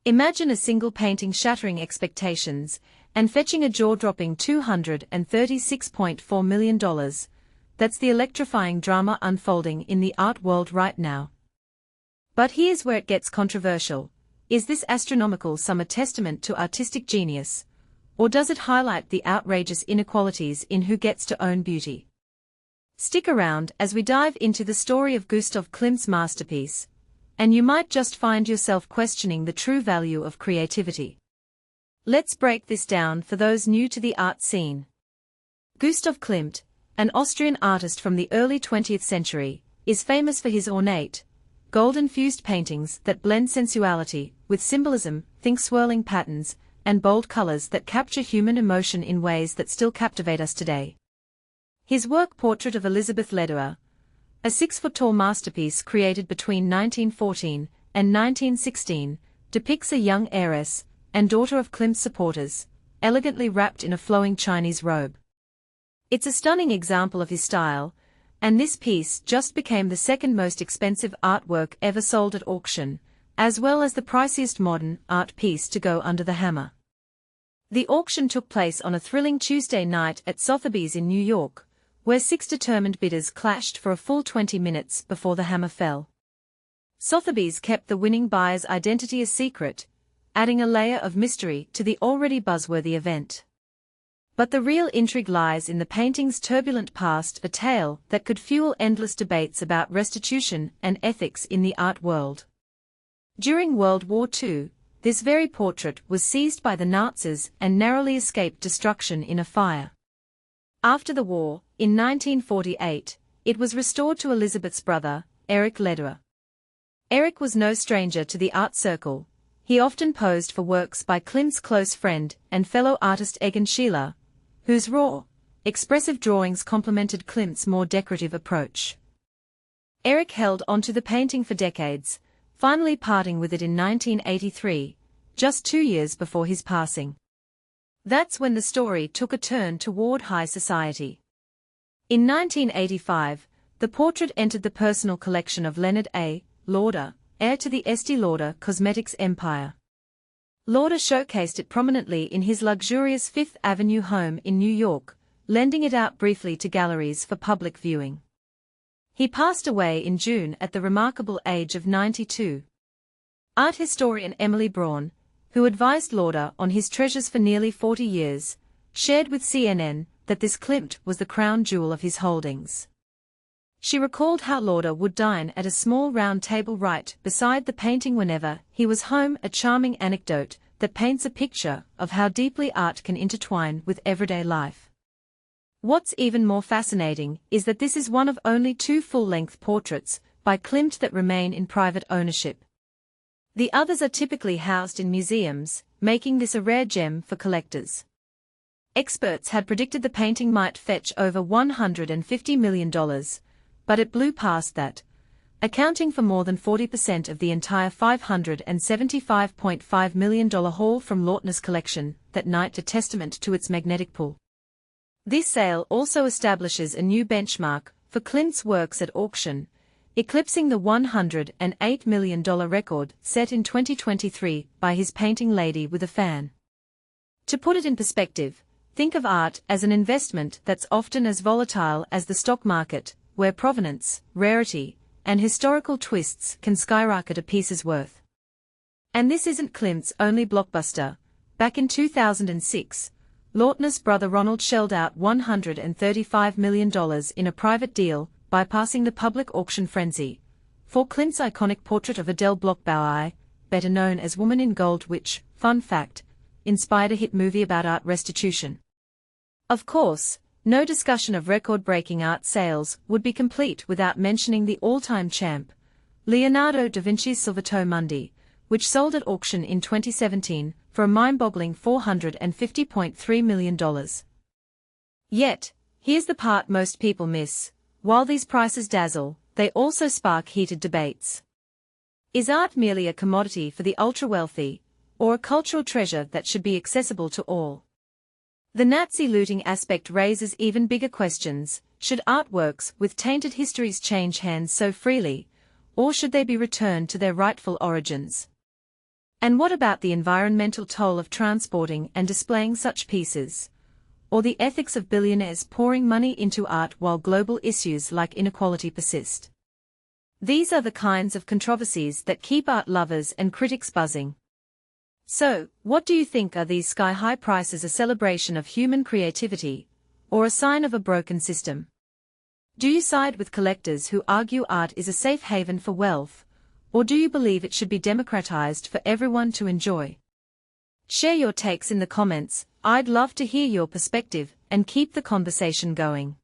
Imagine a single painting shattering expectations and fetching a jaw-dropping $236.4 million. That's the electrifying drama unfolding in the art world right now. But here's where it gets controversial. Is this astronomical sum a testament to artistic genius, or does it highlight the outrageous inequalities in who gets to own beauty? Stick around as we dive into the story of Gustav Klimt's masterpiece, and you might just find yourself questioning the true value of creativity. Let's break this down for those new to the art scene. Gustav Klimt, an Austrian artist from the early 20th century, is famous for his ornate, gold-infused paintings that blend sensuality with symbolism, think swirling patterns, and bold colors that capture human emotion in ways that still captivate us today. His work Portrait of Elisabeth Lederer, a 6-foot-tall masterpiece created between 1914 and 1916, depicts a young heiress and daughter of Klimt's supporters, elegantly wrapped in a flowing Chinese robe. It's a stunning example of his style, and this piece just became the second most expensive artwork ever sold at auction, as well as the priciest modern art piece to go under the hammer. The auction took place on a thrilling Tuesday night at Sotheby's in New York, where 6 determined bidders clashed for a full 20 minutes before the hammer fell. Sotheby's kept the winning buyer's identity a secret, adding a layer of mystery to the already buzzworthy event. But the real intrigue lies in the painting's turbulent past, a tale that could fuel endless debates about restitution and ethics in the art world. During World War II, this very portrait was seized by the Nazis and narrowly escaped destruction in a fire. After the war, in 1948, it was restored to Elisabeth's brother, Erich Lederer. Erich was no stranger to the art circle. He often posed for works by Klimt's close friend and fellow artist Egon Schiele, whose raw, expressive drawings complemented Klimt's more decorative approach. Erich held onto the painting for decades, finally parting with it in 1983, just 2 years before his passing. That's when the story took a turn toward high society. In 1985, the portrait entered the personal collection of Leonard A., Lauder, heir to the Estée Lauder cosmetics empire. Lauder showcased it prominently in his luxurious Fifth Avenue home in New York, lending it out briefly to galleries for public viewing. He passed away in June at the remarkable age of 92. Art historian Emily Braun, who advised Lauder on his treasures for nearly 40 years, shared with CNN that this Klimt was the crown jewel of his holdings. She recalled how Lauder would dine at a small round table right beside the painting whenever he was home, a charming anecdote that paints a picture of how deeply art can intertwine with everyday life. What's even more fascinating is that this is one of only 2 full-length portraits by Klimt that remain in private ownership. The others are typically housed in museums, making this a rare gem for collectors. Experts had predicted the painting might fetch over $150 million, but it blew past that, accounting for more than 40% of the entire $575.5 million haul from Lauder's collection that night, a testament to its magnetic pull. This sale also establishes a new benchmark for Klimt's works at auction, eclipsing the $108 million record set in 2023 by his painting Lady with a Fan. To put it in perspective, think of art as an investment that's often as volatile as the stock market, where provenance, rarity, and historical twists can skyrocket a piece's worth. And this isn't Klimt's only blockbuster. Back in 2006, Lauder's brother Ronald shelled out $135 million in a private deal, bypassing the public auction frenzy, for Klimt's iconic portrait of Adele Bloch-Bauer, better known as Woman in Gold, which, fun fact, inspired a hit movie about art restitution. Of course, no discussion of record-breaking art sales would be complete without mentioning the all-time champ, Leonardo da Vinci's Salvator Mundi, which sold at auction in 2017 for a mind-boggling $450.3 million. Yet, here's the part most people miss. While these prices dazzle, they also spark heated debates. Is art merely a commodity for the ultra-wealthy, or a cultural treasure that should be accessible to all? The Nazi looting aspect raises even bigger questions. Should artworks with tainted histories change hands so freely, or should they be returned to their rightful origins? And what about the environmental toll of transporting and displaying such pieces? Or the ethics of billionaires pouring money into art while global issues like inequality persist? These are the kinds of controversies that keep art lovers and critics buzzing. So, what do you think? Are these sky-high prices a celebration of human creativity, or a sign of a broken system? Do you side with collectors who argue art is a safe haven for wealth, or do you believe it should be democratized for everyone to enjoy? Share your takes in the comments. I'd love to hear your perspective, and keep the conversation going.